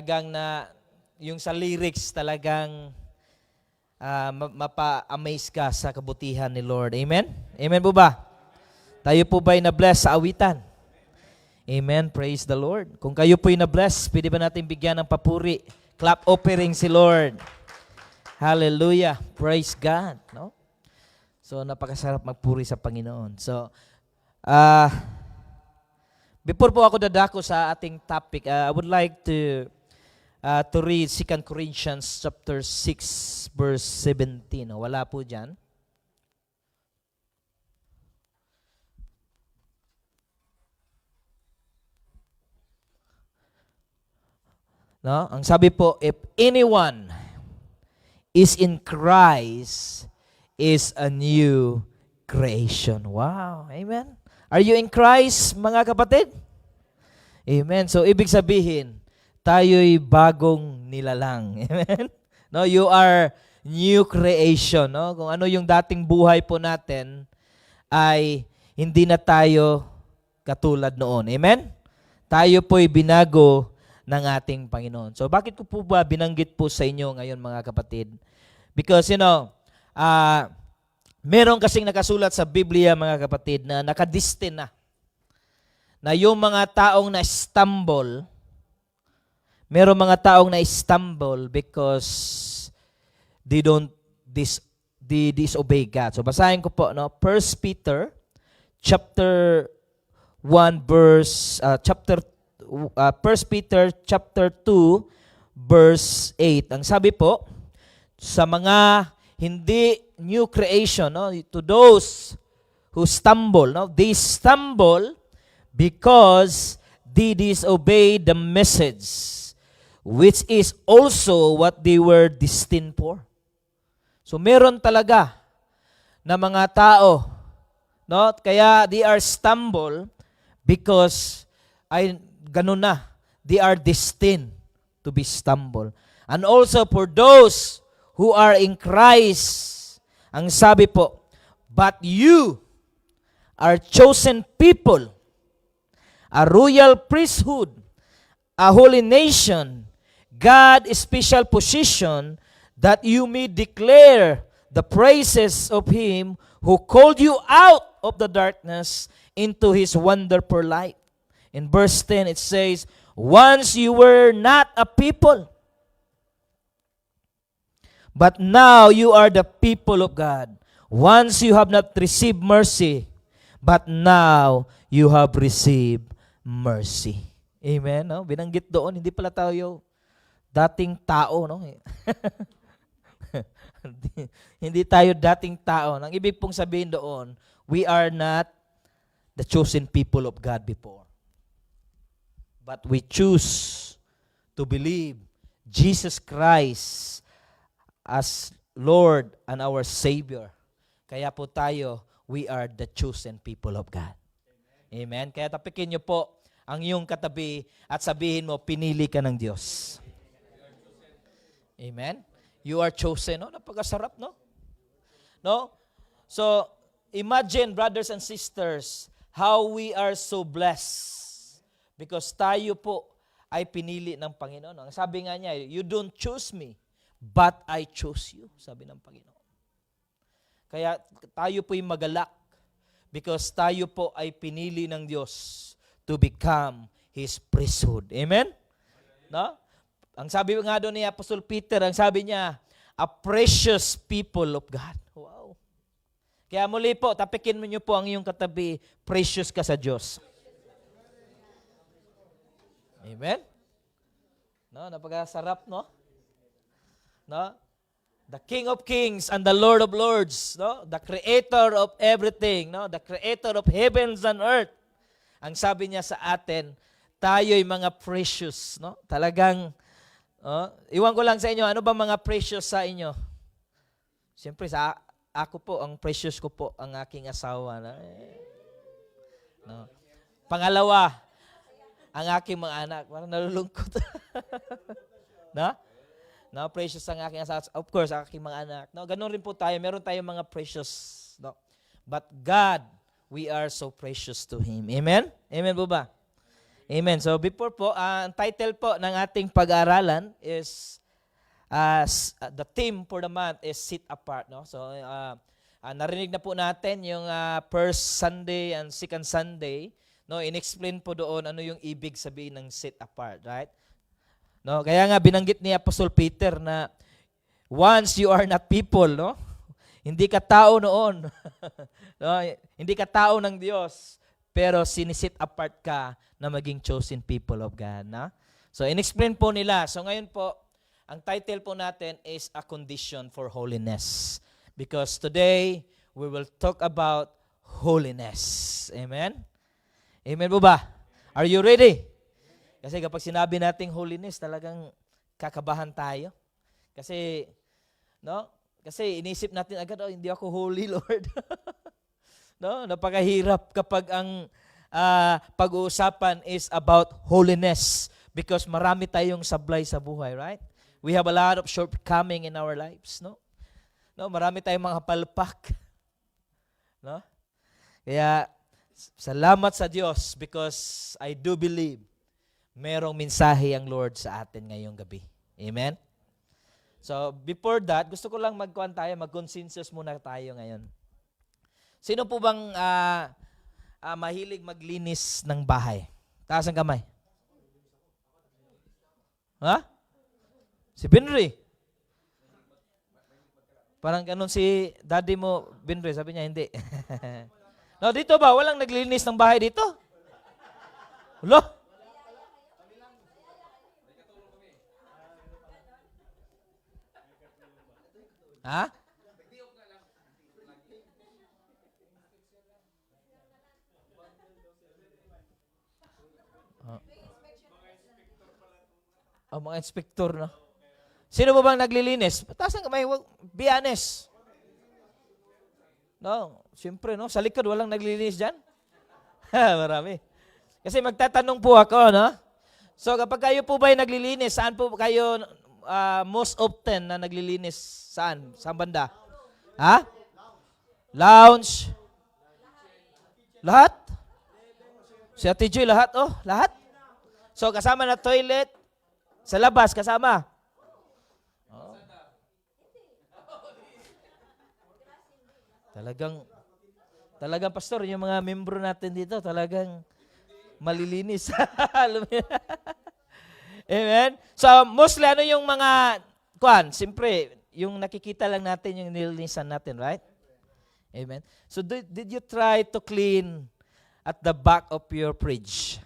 Talagang yung sa lyrics talagang mapa-amaze ka sa kabutihan ni Lord. Amen? Amen po ba? Tayo po ba'y na-bless sa awitan? Amen. Praise the Lord. Kung kayo po'y na-bless, pwede ba natin bigyan ng papuri? Clap offering si Lord. Hallelujah. Praise God. No? So, napakasarap magpuri sa Panginoon. So, before po ako dadako sa ating topic, I would like to read 2 Corinthians chapter 6 verse 17. Wala po dyan. No? Ang sabi po, if anyone is in Christ, is a new creation. Wow. Amen. Are you in Christ, mga kapatid? Amen. So, ibig sabihin, tayo'y bagong nilalang. Amen? No, you are new creation. No? Kung ano yung dating buhay po natin, ay hindi na tayo katulad noon. Amen? Tayo po'y binago ng ating Panginoon. So, bakit ko po ba binanggit po sa inyo ngayon, mga kapatid? Because, meron kasing nakasulat sa Biblia, mga kapatid, na nakadestin na yung mga taong na-stumble, meron mga taong na-stumble because they disobey God. So basahin ko po, no? 1 Peter chapter 1 verse 1 Peter chapter 2 verse 8. Ang sabi po, sa mga hindi new creation, no? To those who stumble, no? They stumble because they disobey the message, which is also what they were destined for. So meron talaga na mga tao, no? Kaya they are stumble because ganun na. They are destined to be stumble. And also for those who are in Christ, ang sabi po, but you are chosen people, a royal priesthood, a holy nation, God's special position, that you may declare the praises of Him who called you out of the darkness into His wonderful light. In verse 10 it says, once you were not a people, but now you are the people of God. Once you have not received mercy, but now you have received mercy. Amen. No? Binanggit doon, hindi pala tayo dating tao. No? Hindi tayo dating tao. Ang ibig pong sabihin doon, we are not the chosen people of God before. But we choose to believe Jesus Christ as Lord and our Savior. Kaya po tayo, we are the chosen people of God. Amen? Kaya tapikin niyo po ang iyong katabi at sabihin mo, pinili ka ng Diyos. Amen? You are chosen. No? Napakasarap, no? No? So, imagine, brothers and sisters, how we are so blessed because tayo po ay pinili ng Panginoon. Ang sabi nga niya, you don't choose me, but I chose you, sabi ng Panginoon. Kaya tayo po'y magalak because tayo po ay pinili ng Diyos to become His priesthood. Amen? No? Ang sabi nga doon ni Apostle Peter, ang sabi niya, a precious people of God. Wow. Kaya muli po, tapikin mo niyo po ang iyong katabi, precious ka sa Diyos. Amen? No, napakasarap, no? No? The King of Kings and the Lord of Lords, no? The Creator of everything, no? The Creator of heavens and earth. Ang sabi niya sa atin, tayo'y mga precious, no? Talagang, iwan ko lang sa inyo, ano ba mga precious sa inyo? Siyempre, ako po, ang precious ko po, ang aking asawa. No? Pangalawa, ang aking mga anak. Parang nalulungkot. No? No, precious ang aking asawa. Of course, ang aking mga anak. No, ganun rin po tayo. Meron tayong mga precious. No? But God, we are so precious to Him. Amen? Amen po ba? Amen. So before po, ang title po ng ating pag-aaralan is the theme for the month is Set Apart. No? So narinig na po natin yung first Sunday and second Sunday. No, inexplain po doon ano yung ibig sabihin ng set apart, right? No, kaya nga binanggit ni Apostle Peter na once you are not people, no? Hindi ka tao noon. No, hindi ka tao ng Diyos, pero sinisit apart ka na maging chosen people of God, na? So inexplain po nila. So ngayon po, ang title po natin is A Condition for Holiness. Because today we will talk about holiness. Amen. Amen po ba? Are you ready? Kasi kapag sinabi nating holiness, talagang kakabahan tayo. Kasi, no? Kasi inisip natin agad, hindi ako holy, Lord. No? Napakahirap kapag ang pag-uusapan is about holiness because marami tayong sablay sa buhay, right? We have a lot of shortcoming in our lives, no? No, marami tayong mga palpak. No? Kaya salamat sa Diyos because I do believe merong mensahe ang Lord sa atin ngayong gabi. Amen? So, before that, gusto ko lang mag-consensus muna tayo ngayon. Sino po bang mahilig maglinis ng bahay? Taas ang kamay. Ha? Si Binri. Parang ganun si daddy mo, Binri, sabi niya hindi. No, dito ba? Walang naglilinis ng bahay dito? Ulo? Ha? Oh, mga inspektor, no? Sino ba bang naglilinis? Taas ang kamay, be honest. No, siyempre, no? Sa likod, walang naglilinis dyan? Marami. Kasi magtatanong po ako, no? So, kapag kayo po ba ay naglilinis, saan po kayo most often na naglilinis? Saan? Saan banda? Ha? Lounge? Lahat? Si Ate Joy, lahat? Oh, lahat? So, kasama na toilet? Sa labas, kasama? Oh. Talagang pastor, yung mga membro natin dito, talagang malilinis. Amen? So, mostly, ano yung mga, siyempre, yung nakikita lang natin, yung nilinisan natin, right? Amen? So, did you try to clean at the back of your fridge?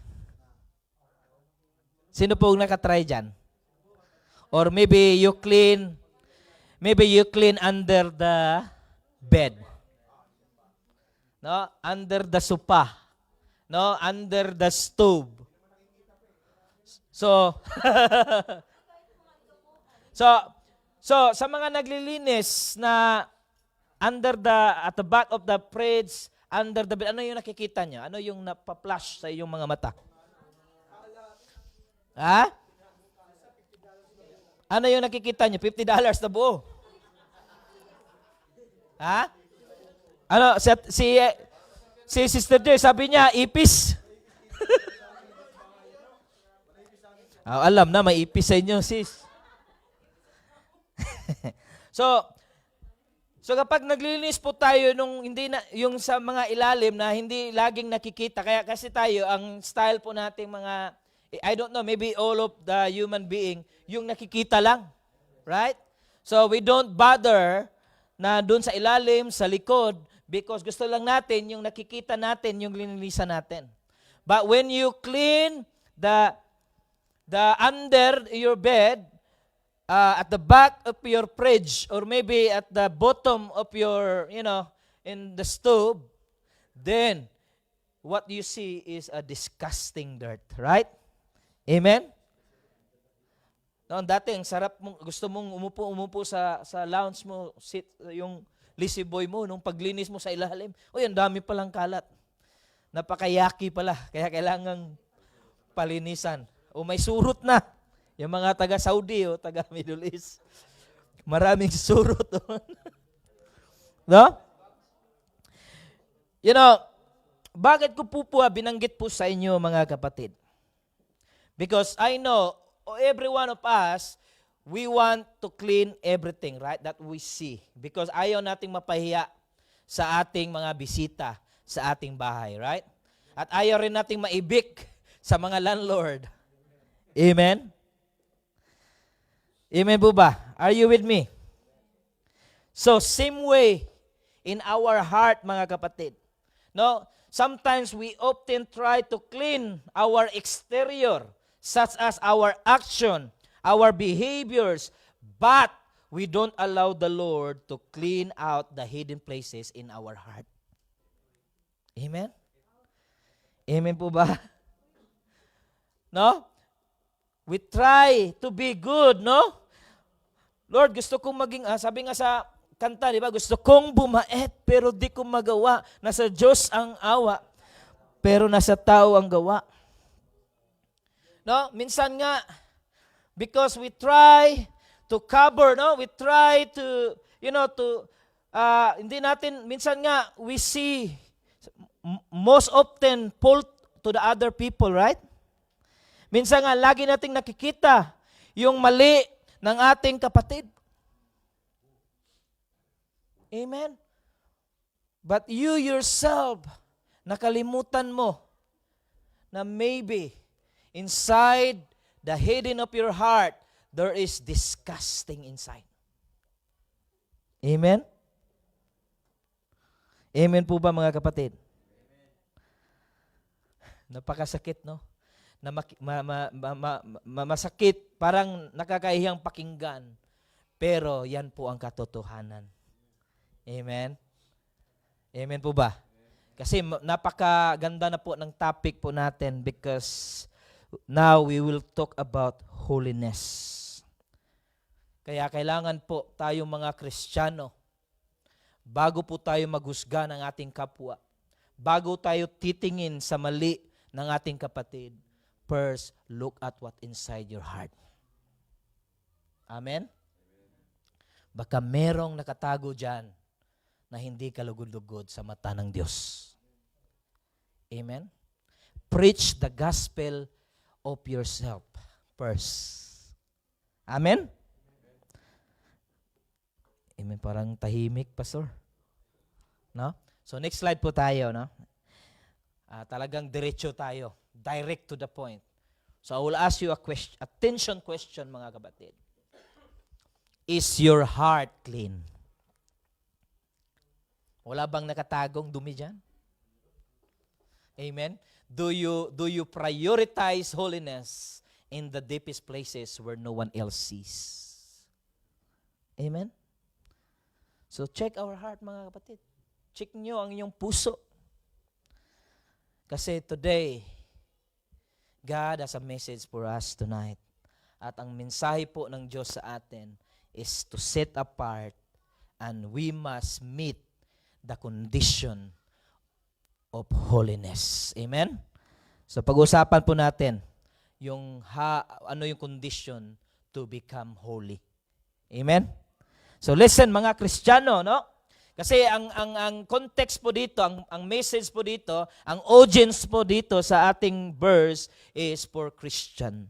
Sino pong nakatry dyan? Or maybe you clean under the bed. No? Under the sofa. No? Under the stove. So, sa mga naglilinis na at the back of the fridge, under the bed, ano yung nakikita niya? Ano yung napa-flash sa iyong mga mata? Ha? Ano yung nakikita niyo? $50 na buo. Ha? Ano, si Sister Joy, sabi niya, ipis. Alam na, may ipis sa inyo, sis. So kapag naglilinis po tayo yung sa mga ilalim na hindi laging nakikita, kaya kasi tayo, ang style po nating mga, I don't know, maybe all of the human being, yung nakikita lang. Right? So we don't bother na dun sa ilalim, sa likod, because gusto lang natin yung nakikita natin, yung linilisan natin. But when you clean the under your bed, at the back of your fridge, or maybe at the bottom of your, in the stove, then what you see is a disgusting dirt. Right? Amen? Noon dati, ang sarap mo, gusto mong umupo sa lounge mo, sit, yung lazy boy mo, nung paglinis mo sa ilalim, ang dami palang kalat. Napakayaki pala, kaya kailangang palinisan. O may surot na. Yung mga taga-Saudi o taga-Middle East. Maraming surot doon. No? Bakit ko po binanggit po sa inyo mga kapatid? Because I know every one of us, we want to clean everything, right? That we see. Because ayaw nating mapahiya sa ating mga bisita sa ating bahay, right? At ayaw rin nating maibik sa mga landlord. Amen? Amen po ba? Are you with me? So, same way in our heart, mga kapatid. No? Sometimes we often try to clean our exterior, such as our action, our behaviors, but we don't allow the Lord to clean out the hidden places in our heart. Amen? Amen po ba? No? We try to be good, no? Lord, gusto kong maging, sabi nga sa kanta, di ba? Gusto kong bumait, pero di ko magawa. Nasa Diyos ang awa, pero nasa tao ang gawa. No? Minsan nga, because we try to cover, no? We try to, hindi natin, minsan nga, we see, most often, fault to the other people, right? Minsan nga, lagi nating nakikita yung mali ng ating kapatid. Amen? But you yourself, nakalimutan mo na maybe inside the hidden of your heart, there is disgusting inside. Amen? Amen po ba mga kapatid? Napakasakit, no? Na masakit, parang nakakahiyang pakinggan. Pero yan po ang katotohanan. Amen? Amen po ba? Kasi napakaganda na po ng topic po natin because now we will talk about holiness. Kaya kailangan po tayong mga Kristiyano, bago po tayo maghusga ng ating kapwa, bago tayo titingin sa mali ng ating kapatid, first, look at what inside your heart. Amen? Baka merong nakatago dyan na hindi kalugod-lugod sa mata ng Diyos. Amen? Preach the gospel of yourself first. Amen? Amen. Parang tahimik, Pastor. No? So next slide po tayo, no? Talagang diretso tayo. Direct to the point. So I will ask you a question, attention question, mga kapatid. Is your heart clean? Wala bang nakatagong dumi dyan? Amen? Do you prioritize holiness in the deepest places where no one else sees? Amen? So check our heart, mga kapatid. Check nyo ang inyong puso. Kasi today, God has a message for us tonight. At ang mensahe po ng Diyos sa atin is to set apart and we must meet the condition of holiness. Amen? So pag-usapan po natin yung ano yung condition to become holy. Amen? So listen mga Kristiyano, no? Kasi ang context po dito, ang message po dito, ang audience po dito sa ating verse is for Christian.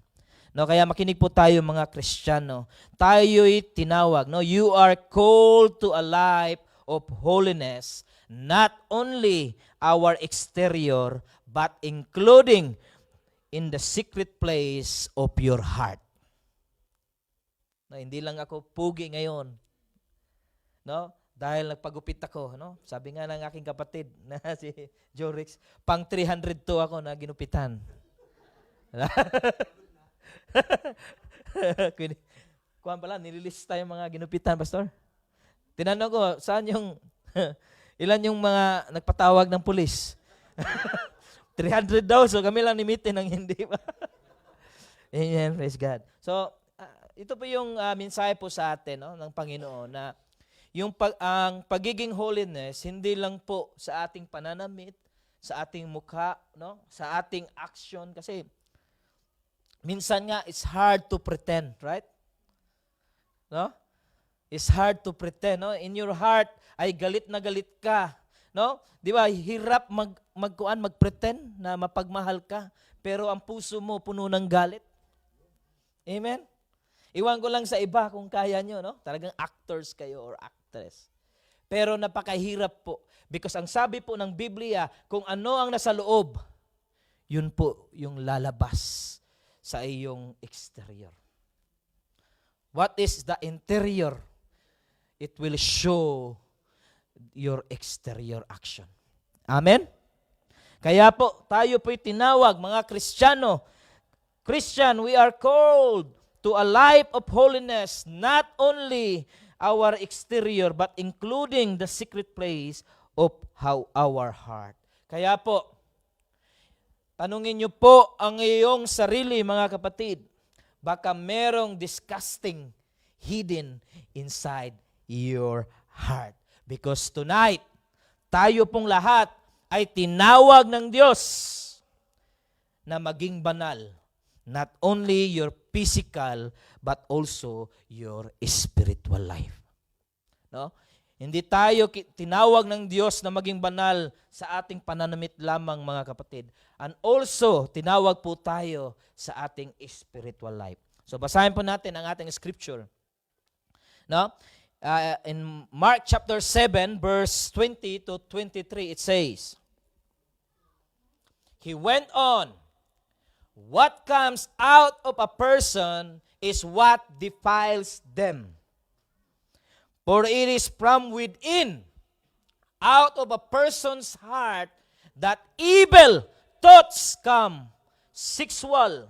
No, kaya makinig po tayo mga Kristiyano. Tayo'y tinawag, no? You are called to a life of holiness, not only our exterior, but including in the secret place of your heart. No, hindi lang ako pugi ngayon. No? Dahil nagpagupit ako, no? Sabi nga ng aking kapatid na si Jorix, pang 302 ako na ginupitan. Kuwan pala, nililista yung mga ginupitan, Pastor. Tinanong ko, saan yung, ilan yung mga nagpatawag ng pulis? 300 daw, so kami lang nimitin ng hindi pa. Amen, praise God. So, ito po yung mensahe po sa atin, no, ng Panginoon na ang pagiging holiness, hindi lang po sa ating pananamit, sa ating mukha, no? Sa ating action. Kasi minsan nga, it's hard to pretend, right? No? It's hard to pretend. No? In your heart, ay galit na galit ka No? Di ba? Hirap magpretend na mapagmahal ka, pero ang puso mo puno ng galit. Amen? Iwan ko lang sa iba kung kaya nyo, no? Talagang actors kayo or actress. Pero napakahirap po. Because ang sabi po ng Biblia, kung ano ang nasa loob, yun po yung lalabas sa iyong exterior. What is the interior? It will show your exterior action. Amen? Kaya po, tayo po'y tinawag, mga Kristiyano. Christian, we are called to a life of holiness, not only our exterior, but including the secret place of our heart. Kaya po, tanungin niyo po ang iyong sarili, mga kapatid. Baka merong disgusting hidden inside your heart. Because tonight, tayo pong lahat ay tinawag ng Diyos na maging banal. Not only your physical, but also your spiritual life. No? Hindi tayo tinawag ng Diyos na maging banal sa ating pananamit lamang, mga kapatid. And also, tinawag po tayo sa ating spiritual life. So, basahin po natin ang ating scripture. No? In Mark chapter 7, verse 20 to 23, it says, He went on, what comes out of a person is what defiles them. For it is from within, out of a person's heart, that evil thoughts come. Sexual,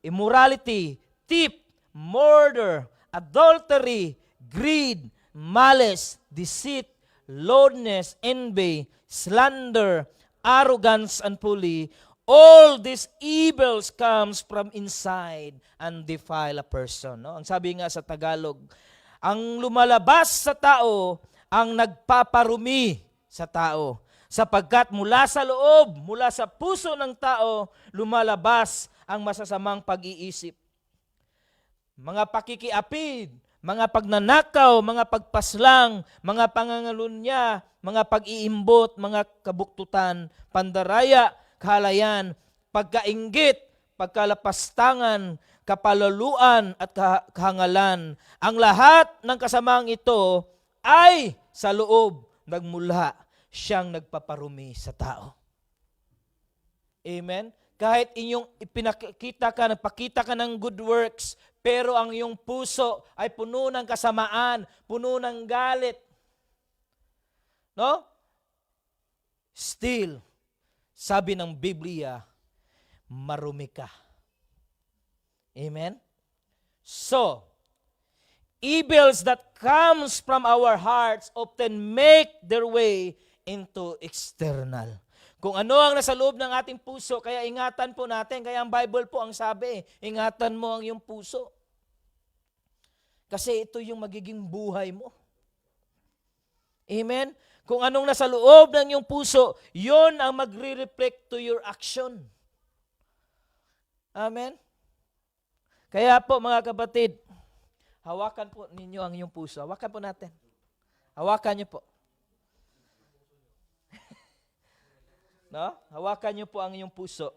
immorality, theft, murder, adultery, greed, malice, deceit, lewdness, envy, slander, arrogance, and folly. All these evils comes from inside and defile a person. No? Ang sabi nga sa Tagalog, ang lumalabas sa tao, ang nagpaparumi sa tao. Sapagkat mula sa loob, mula sa puso ng tao, lumalabas ang masasamang pag-iisip. Mga pakikiapid, mga pagnanakaw, mga pagpaslang, mga pangangalunya, mga pag-iimbot, mga kabuktutan, pandaraya, kahalayan, pagkainggit, pagkalapastangan, kapalaluan at kahangalan. Ang lahat ng kasamang ito ay sa loob nagmula, siyang nagpaparumi sa tao. Amen? Kahit inyong nagpakita ka ng good works, pero ang iyong puso ay puno ng kasamaan, puno ng galit. No? Still, sabi ng Biblia, marumi ka. Amen? So, evils that comes from our hearts often make their way into external. Kung ano ang nasa loob ng ating puso, kaya ingatan po natin. Kaya ang Bible po ang sabi, ingatan mo ang iyong puso. Kasi ito yung magiging buhay mo. Amen? Kung anong nasa loob ng iyong puso, yon ang magre-reflect to your action. Amen? Kaya po mga kapatid, hawakan po ninyo ang iyong puso. Hawakan po natin. Hawakan niyo po. No? Hawakan niyo po ang iyong puso.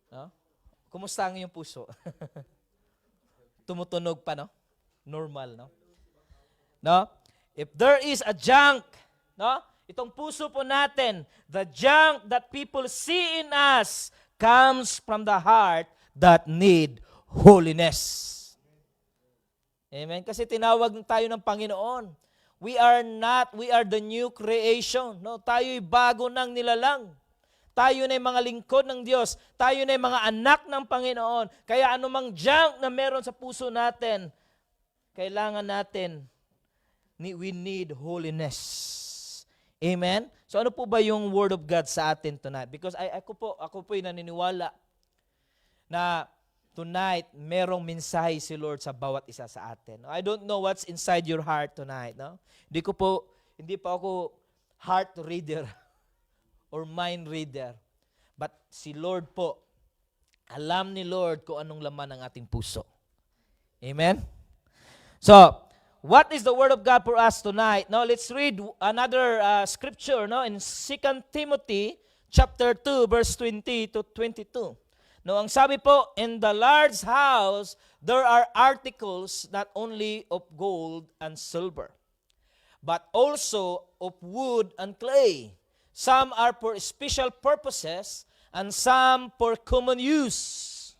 No? Kumusta ang iyong puso? Tumutunog pa, no? Normal, no? No? If there is a junk, no? Itong puso po natin, the junk that people see in us comes from the heart that need holiness. Amen? Kasi tinawag tayo ng Panginoon. We are the new creation. No? Tayo'y bago ng nilalang. Tayo na mga lingkod ng Diyos. Tayo na mga anak ng Panginoon. Kaya anumang junk na meron sa puso natin, kailangan natin, we need holiness. Amen? So ano po ba yung Word of God sa atin tonight? Because ako po'y naniniwala na tonight, merong mensahe si Lord sa bawat isa sa atin. I don't know what's inside your heart tonight. No? Hindi pa ako heart reader or mind reader. But si Lord po, alam ni Lord kung anong laman ng ating puso. Amen? So, what is the word of God for us tonight? Now, let's read another scripture, no, in 2 Timothy chapter 2, verse 20 to 22. No, ang sabi po, in the large house, there are articles not only of gold and silver, but also of wood and clay. Some are for special purposes, and some for common use.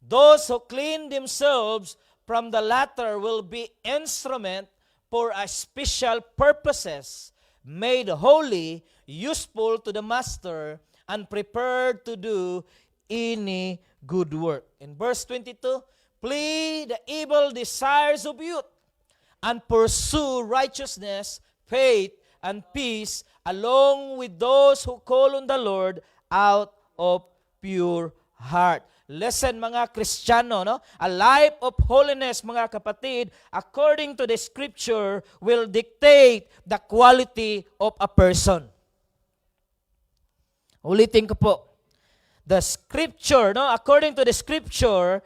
Those who clean themselves from the latter will be instrument for a special purposes, made holy, useful to the master, and prepared to do any good work. In verse 22, flee the evil desires of youth, and pursue righteousness, faith, and peace, along with those who call on the Lord out of pure heart. Listen mga Kristiyano, no? A life of holiness, mga kapatid, according to the scripture, will dictate the quality of a person. Ulitin ko po. The scripture, no? According to the scripture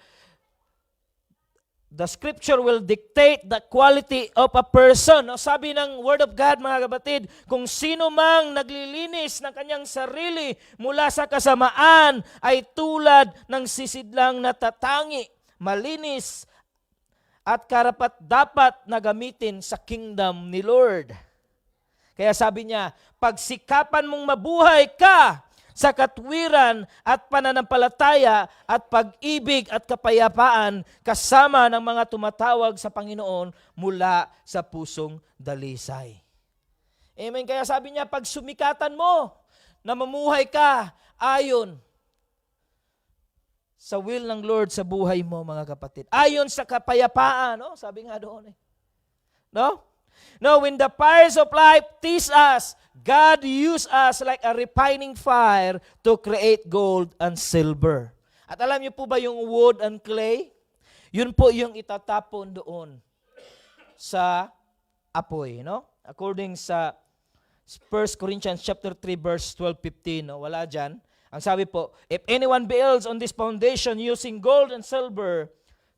will dictate the quality of a person. No? Sabi ng Word of God, mga kapatid, kung sino mang naglilinis ng kanyang sarili mula sa kasamaan ay tulad ng sisidlang natatangi, malinis at karapat-dapat na gamitin sa kingdom ni Lord. Kaya sabi niya, pagsikapan mong mabuhay ka sa katwiran at pananampalataya at pag-ibig at kapayapaan kasama ng mga tumatawag sa Panginoon mula sa pusong dalisay. Amen. Kaya sabi niya, pag sumikatan mo na mamuhay ka ayon sa will ng Lord sa buhay mo, mga kapatid. Ayon sa kapayapaan, no? Sabi nga doon eh. No? No, when the fires of life tease us, God used us like a refining fire to create gold and silver. At alam niyo po ba yung wood and clay? Yun po yung itatapon doon sa apoy, no? According sa 1 Corinthians chapter 3 verse 12-15, no? Wala diyan. Ang sabi po, if anyone builds on this foundation using gold and silver,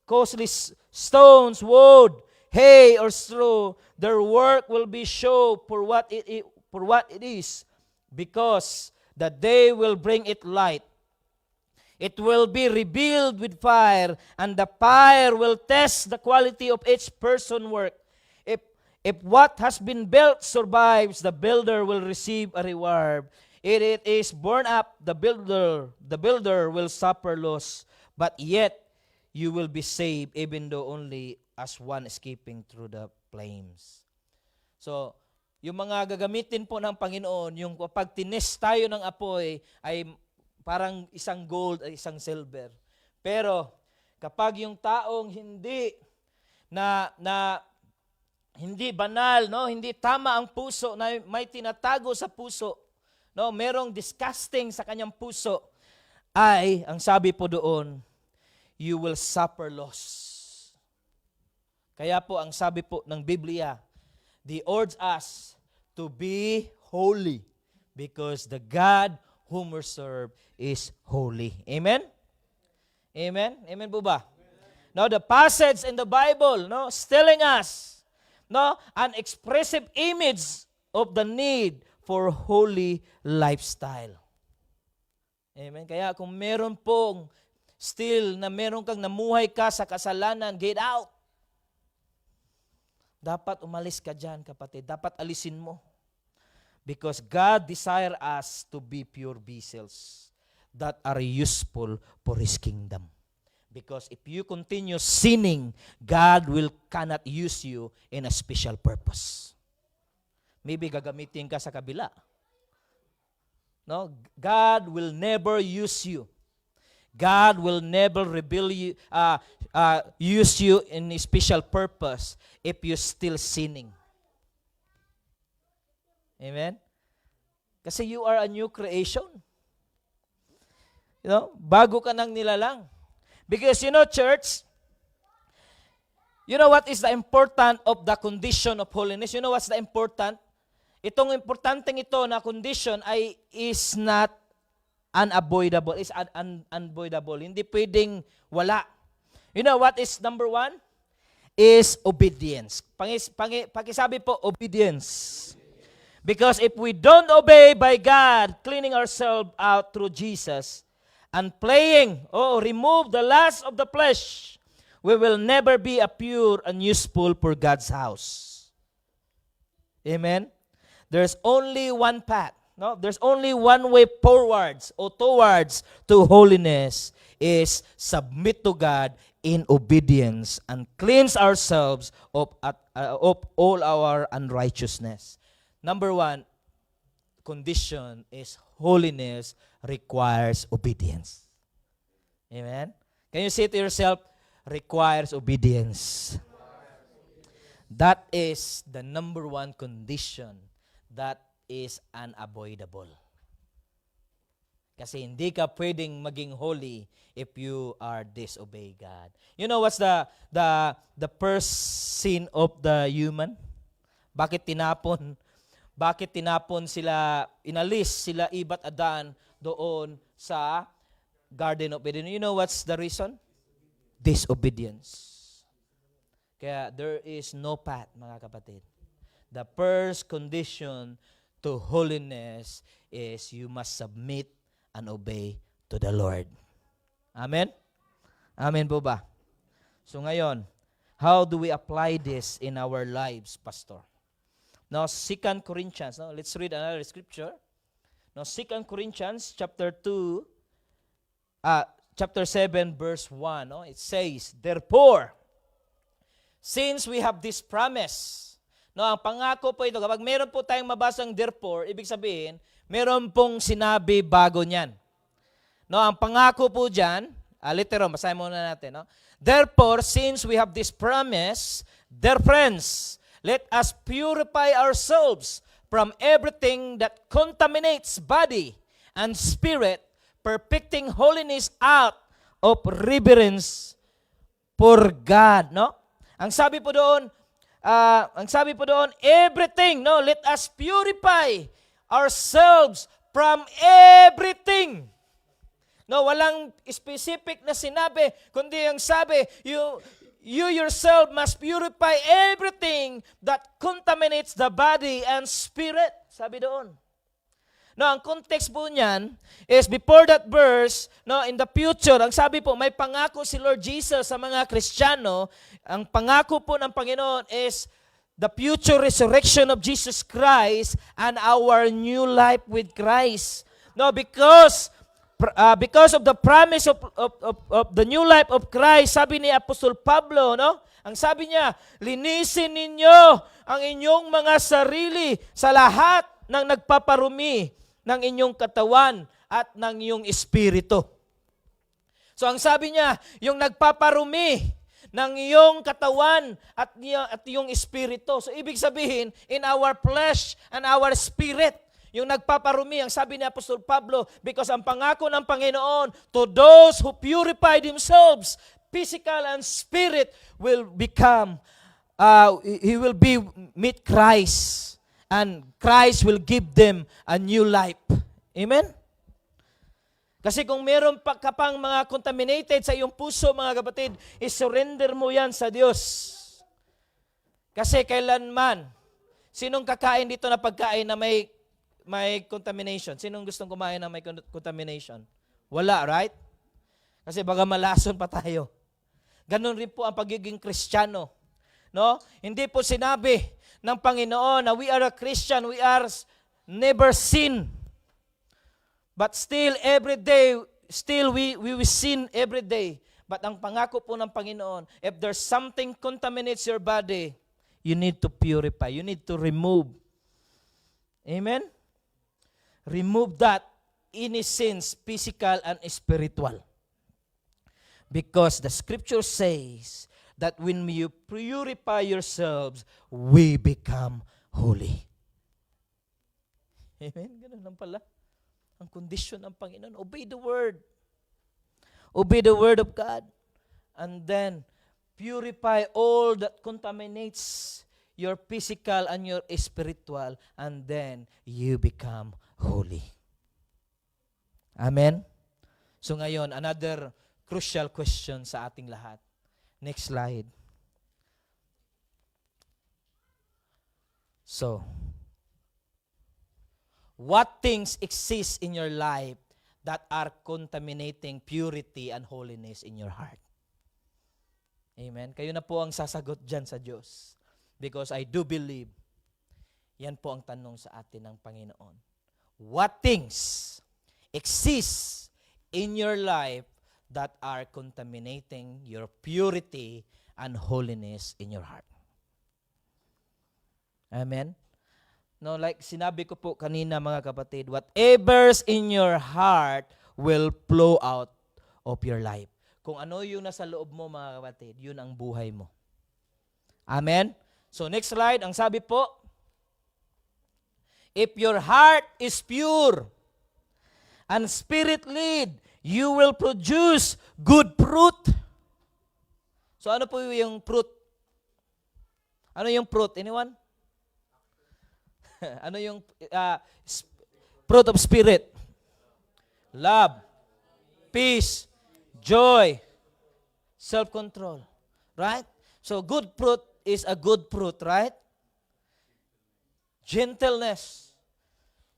costly stones, wood, hay, or straw, their work will be shown for what it is, because the day will bring it light. It will be revealed with fire, and the fire will test the quality of each person's work. If what has been built survives, the builder will receive a reward. If it is burned up, the builder will suffer loss, but yet you will be saved, even though only as one escaping through the flames. So, yung mga gagamitin po ng Panginoon, yung kapag tinest tayo ng apoy, ay parang isang gold ay isang silver. Pero, kapag yung taong hindi hindi banal, no, hindi tama ang puso, na may tinatago sa puso, no, merong disgusting sa kanyang puso, ay, ang sabi po doon, you will suffer loss. Kaya po, ang sabi po ng Biblia, they urge us to be holy because the God whom we serve is holy. Amen? Amen? Amen po ba? Now, the passage in the Bible, no, is telling us, no, an expressive image of the need for holy lifestyle. Amen? Kaya kung meron pong still na meron kang namuhay ka sa kasalanan, get out. Dapat umalis ka dyan, kapatid. Dapat alisin mo. Because God desire us to be pure vessels that are useful for His kingdom. Because if you continue sinning, God cannot use you in a special purpose. Maybe gagamitin ka sa kabila. No? God will never use you. God will never use you in a special purpose if you're still sinning. Amen? Kasi you are a new creation. You know, bago ka nang nilalang. Because you know, church, you know what is the important of the condition of holiness? You know what's the important? Itong importanteng ito na condition is not unavoidable, is unavoidable. Hindi pwedeng wala. You know what is number one? is obedience. Pakisabi po, obedience. Because if we don't obey by God, cleaning ourselves out through Jesus, and remove the lust of the flesh, we will never be a pure and useful for God's house. Amen? There's only one path. No? There's only one way forwards or towards to holiness is submit to God in obedience and cleanse ourselves of all our unrighteousness. Number one condition is holiness requires obedience. Amen? Can you say to yourself, requires obedience? That is the number one condition that is unavoidable. Kasi hindi ka pwedeng maging holy if you are disobey God. You know what's the first sin of the human? Bakit tinapon sila, inalis sila Eve at Adan doon sa Garden of Eden? You know what's the reason? Disobedience. Kaya there is no path, mga kapatid. The first condition to holiness is you must submit and obey to the Lord. Amen? Amen po ba? So ngayon, how do we apply this in our lives, Pastor? Now, 2 Corinthians, let's read another scripture. Now, 2 Corinthians chapter 7, verse 1, it says, therefore, since we have this promise, ang pangako po ito, kapag meron po tayong mabasang therefore, ibig sabihin, meron pong sinabi bago niyan. Ang pangako po dyan, literal, basahin muna natin. Therefore, since we have this promise, dear friends, let us purify ourselves from everything that contaminates body and spirit, perfecting holiness out of reverence for God. Ang sabi po doon, everything, let us purify ourselves from everything. Walang specific na sinabi, kundi ang sabi, you yourself must purify everything that contaminates the body and spirit. Sabi doon. Ang context po niyan is before that verse, in the future, ang sabi po, may pangako si Lord Jesus sa mga Kristiyano. Ang pangako po ng Panginoon is the future resurrection of Jesus Christ and our new life with Christ. Because of the promise of the new life of Christ, sabi ni Apostol Pablo, ang sabi niya, linisin ninyo ang inyong mga sarili sa lahat ng nagpaparumi ng inyong katawan at ng iyong espiritu. So ang sabi niya, yung nagpaparumi ng iyong katawan at iyong espiritu. So ibig sabihin, in our flesh and our spirit, yung nagpaparumi, ang sabi ni Apostol Pablo, because ang pangako ng Panginoon, to those who purify themselves, physical and spirit, will become, meet Christ. And Christ will give them a new life. Amen? Kasi kung meron ka pang mga contaminated sa iyong puso, mga kapatid, isurrender mo yan sa Diyos. Kasi kailanman, sinong kakain dito na pagkain na may contamination? Sinong gustong kumain na may contamination? Wala, right? Kasi baga malason pa tayo. Ganon rin po ang pagiging Kristiyano. Hindi po sinabi ng Panginoon na we are a Christian, we are never sin. But still, every day, we will sin every day. But ang pangako po ng Panginoon, if there's something contaminates your body, you need to purify, you need to remove. Amen? Remove that, any sins, physical and spiritual. Because the scripture says that when you purify yourselves, we become holy. Amen? Ganun lang pala. Ang condition ng Panginoon, obey the word. Obey the word of God. And then, purify all that contaminates your physical and your spiritual. And then, you become holy. Amen? So ngayon, another crucial question sa ating lahat. Next slide. So, what things exist in your life that are contaminating purity and holiness in your heart? Amen? Kayo na po ang sasagot dyan sa Diyos. Because I do believe, yan po ang tanong sa atin ng Panginoon. What things exist in your life that are contaminating your purity and holiness in your heart? Amen? No, like sinabi ko po kanina mga kapatid, whatever's in your heart will flow out of your life. Kung ano yung nasa loob mo mga kapatid, yun ang buhay mo. Amen? So next slide, ang sabi po, if your heart is pure and spirit-led, you will produce good fruit. So ano po yung fruit? Ano yung fruit? Anyone? Ano yung fruit of spirit? Love, peace, joy, self-control. Right? So good fruit is a good fruit, right? Gentleness.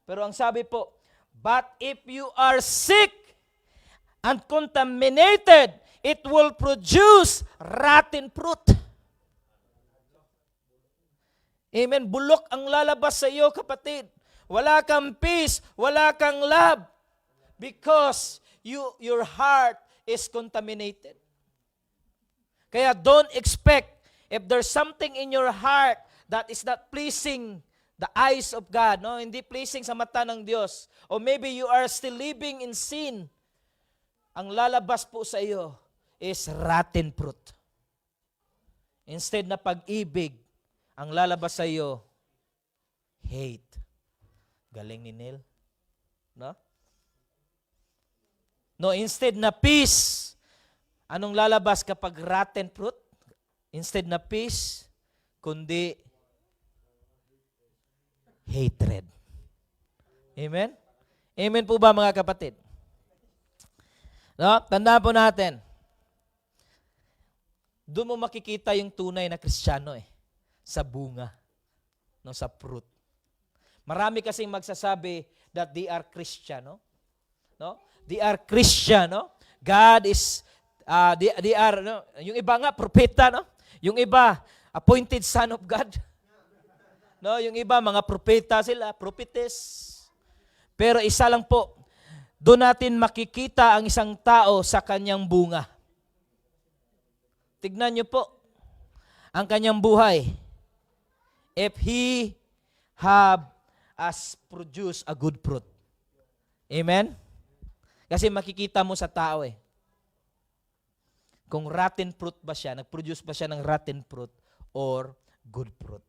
Pero ang sabi po, but if you are sick and contaminated, it will produce rotten fruit. Amen. Bulok ang lalabas sa iyo, kapatid. Wala kang peace, wala kang love. Because your heart is contaminated. Kaya don't expect, if there's something in your heart that is not pleasing the eyes of God, no, hindi pleasing sa mata ng Diyos, or maybe you are still living in sin, ang lalabas po sa iyo is rotten fruit. Instead na pag-ibig, ang lalabas sa iyo, hate. Galing ni Neil. No? No, instead na peace, anong lalabas kapag rotten fruit? Instead na peace, kundi hatred. Amen? Amen po ba mga kapatid? No? Tandaan po natin, doon mo makikita yung tunay na Kristiyano sa bunga, no, sa fruit. Marami kasing magsasabi that they are Christian, no? They are Christian, no? God is they are, no? Yung iba nga propeta, no? Yung iba appointed son of God. No, yung iba mga propeta sila, prophetess. Pero isa lang po, doon natin makikita ang isang tao sa kanyang bunga. Tignan niyo po ang kanyang buhay. If he have as produce a good fruit. Amen? Kasi makikita mo sa tao kung rotten fruit ba siya, nag-produce ba siya ng rotten fruit or good fruit.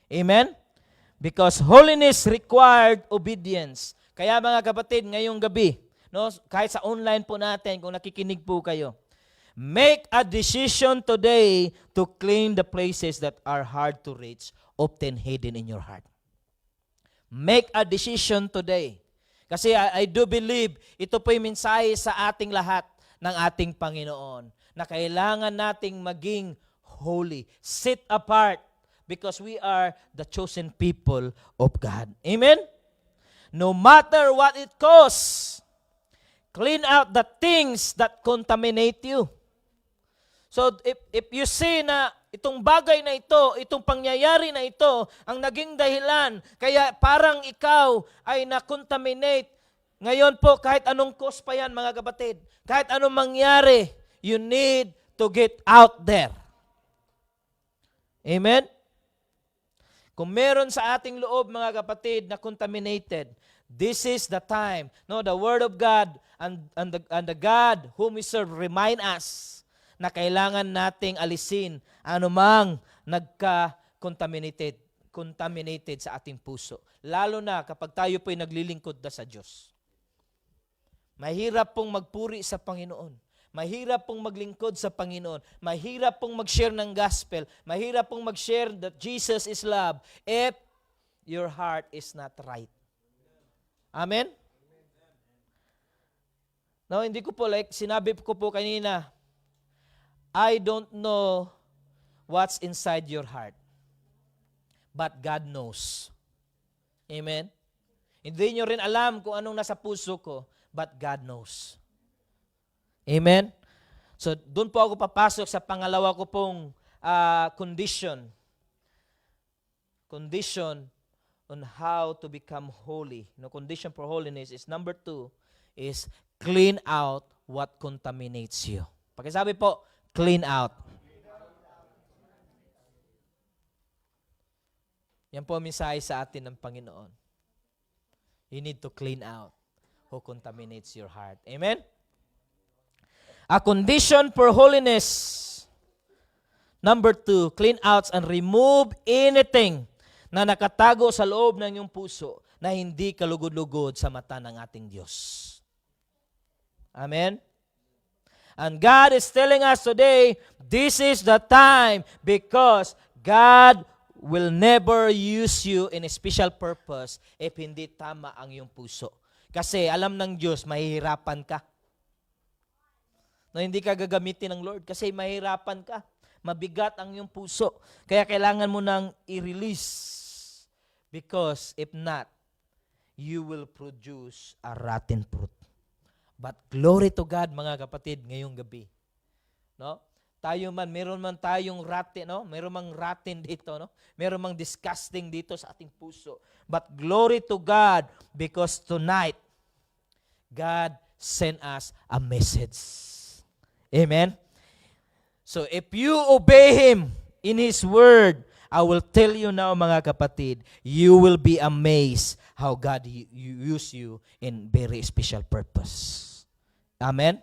Amen? Because holiness required obedience. Kaya mga kapatid, ngayong gabi, no, kahit sa online po natin, kung nakikinig po kayo, make a decision today to claim the places that are hard to reach, often hidden in your heart. Make a decision today. Kasi I do believe, ito po yung mensahe sa ating lahat ng ating Panginoon, na kailangan nating maging holy, set apart, because we are the chosen people of God. Amen? No matter what it costs, clean out the things that contaminate you. So if you see na itong bagay na ito, itong pangyayari na ito, ang naging dahilan, kaya parang ikaw ay na-contaminate, ngayon po kahit anong cause pa yan mga kapatid, kahit anong mangyari, you need to get out there. Amen? Kung meron sa ating loob mga kapatid na contaminated, this is the time. No, the Word of God and the God whom we serve remind us na kailangan nating alisin anumang contaminated sa ating puso. Lalo na kapag tayo po'y naglilingkod na sa Diyos. Mahirap pong magpuri sa Panginoon. Mahirap pong maglingkod sa Panginoon. Mahirap pong mag-share ng gospel. Mahirap pong mag-share that Jesus is love if your heart is not right. Amen? No, hindi ko po, like sinabi ko po kanina, I don't know what's inside your heart. but God knows. Amen? Hindi nyo rin alam kung anong nasa puso ko, but God knows. Amen? So, doon po ako papasok sa pangalawa ko pong condition. Condition on how to become holy. No, condition for holiness is number 2 is clean out what contaminates you. Pakisabi po, clean out. Yan po ang mensahe sa atin ng Panginoon. You need to clean out who contaminates your heart. Amen? A condition for holiness. Number 2, clean out and remove anything na nakatago sa loob ng iyong puso na hindi kalugod-lugod sa mata ng ating Diyos. Amen? And God is telling us today, this is the time because God will never use you in a special purpose if hindi tama ang iyong puso. Kasi alam ng Diyos, mahihirapan ka. No, hindi ka gagamitin ng Lord kasi mahihirapan ka. Mabigat ang iyong puso. Kaya kailangan mo nang i-release. Because if not, you will produce a rotten fruit. But glory to God, mga kapatid, ngayong gabi. No? Tayo man, meron man tayong rotten, no? Meron mang rotten dito, no? Meron mang disgusting dito sa ating puso. But glory to God because tonight, God sent us a message. Amen? So if you obey Him in His Word, I will tell you now, mga kapatid, you will be amazed how God use you in very special purpose. Amen?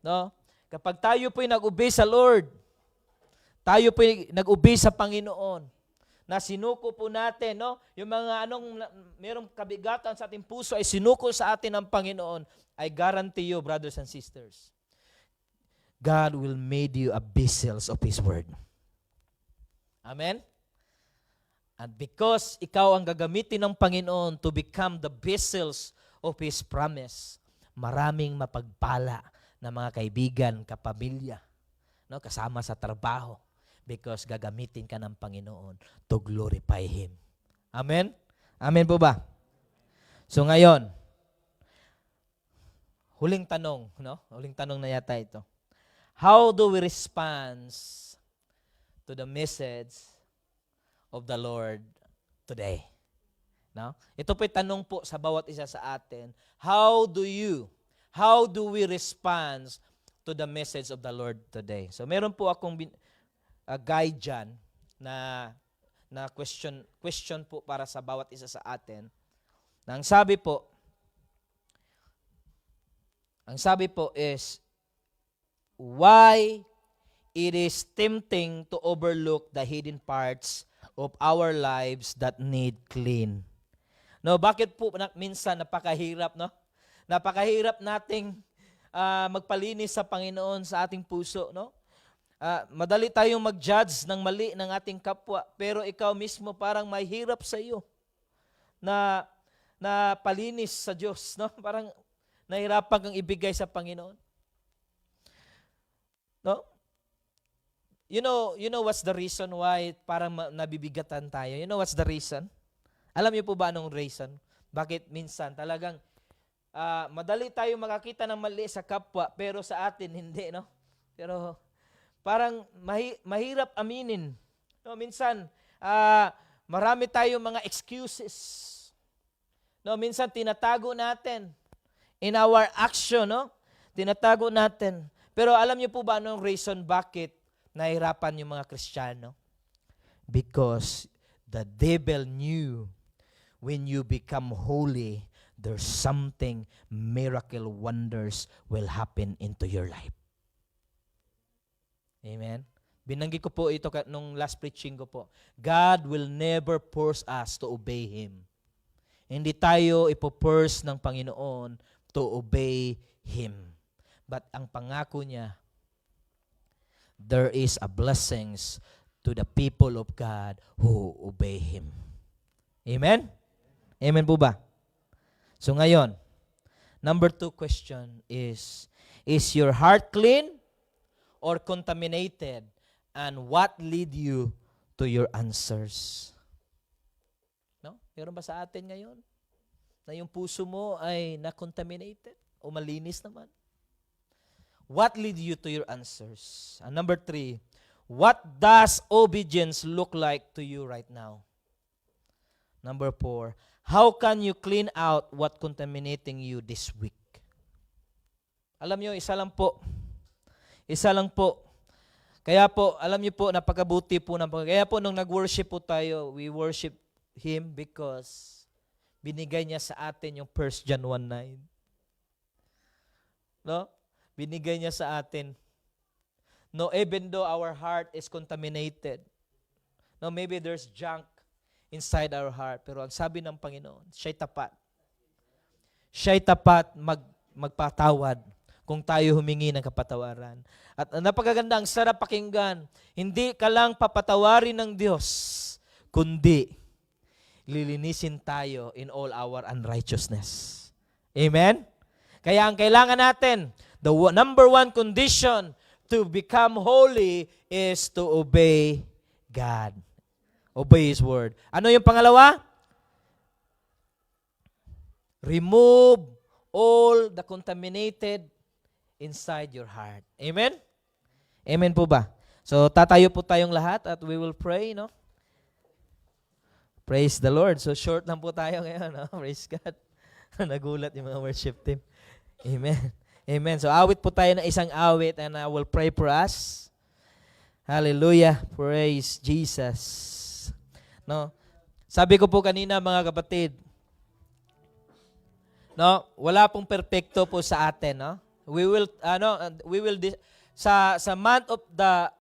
No? Kapag tayo po'y nag-obey sa Lord, tayo po'y nag-obey sa Panginoon, na sinuko po natin, no? Yung mga merong kabigatan sa ating puso ay sinuko sa atin ng Panginoon, I guarantee you, brothers and sisters, God will make you a vessels of His Word. Amen? And because ikaw ang gagamitin ng Panginoon to become the vessels of His promise, maraming mapagpala na mga kaibigan, kapamilya, no, kasama sa trabaho, because gagamitin ka ng Panginoon to glorify Him. Amen? Amen po ba? So ngayon, huling tanong, no? Huling tanong na yata ito. How do we respond to the message of the Lord today? No? Ito po'y tanong po sa bawat isa sa atin. How do we respond to the message of the Lord today? So meron po akong guide dyan na question po para sa bawat isa sa atin. Na ang sabi po is, why it is tempting to overlook the hidden parts of our lives that need clean. No, bakit po minsan napakahirap, no? Napakahirap nating magpalinis sa Panginoon sa ating puso, no? Madali tayong mag-judge ng mali ng ating kapwa, pero ikaw mismo parang mahirap sa iyo na palinis sa Diyos, no? Parang nahirapan kang ibigay sa Panginoon. No? You know what's the reason why parang nabibigatan tayo? You know what's the reason? Alam niyo po ba anong reason? Bakit minsan talagang madali tayong makakita ng mali sa kapwa, pero sa atin hindi, no? Pero parang mahirap aminin. No, minsan marami tayong mga excuses. No, minsan tinatago natin in our action, no? Tinatago natin. Pero alam niyo po ba anong reason bakit nahirapan yung mga Kristiyano? Because the devil knew when you become holy, there's something, miracle wonders will happen into your life. Amen? Binanggit ko po ito nung last preaching ko po. God will never force us to obey Him. Hindi tayo ipo-force ng Panginoon to obey Him. But ang pangako niya, there is a blessings to the people of God who obey Him. Amen? Amen po ba? So ngayon, number 2 question is your heart clean or contaminated? And what lead you to your answers? Meron ba sa atin ngayon? Na yung puso mo ay na-contaminated o malinis naman? What lead you to your answers? And number 3, what does obedience look like to you right now? Number 4, how can you clean out what contaminating you this week? Alam nyo, isa lang po. Isa lang po. Kaya po, alam nyo po, napakabuti po. Kaya po, nung nag-worship po tayo, we worship Him because binigay niya sa atin yung 1 John 1:9. No? Binigay niya sa atin. No, even though our heart is contaminated, no, maybe there's junk inside our heart, pero ang sabi ng Panginoon, siya'y tapat. Siya'y tapat magpatawad kung tayo humingi ng kapatawaran. At napakaganda, ang sarap pakinggan. Hindi ka lang papatawarin ng Diyos, kundi lilinisin tayo in all our unrighteousness. Amen? Kaya ang kailangan natin, the number 1 condition to become holy is to obey God. Obey His word. Ano yung pangalawa? Remove all the contaminated inside your heart. Amen? Amen po ba? So, tatayo po tayong lahat at we will pray, no? Praise the Lord. So, short lang po tayo ngayon, no? Praise God. Nagulat yung mga worship team. Amen. Amen. So, awit po tayo ng isang awit and I will pray for us. Hallelujah. Praise Jesus. No? Sabi ko po kanina, mga kapatid, no, wala pong perpekto po sa atin, no? We will sa month of the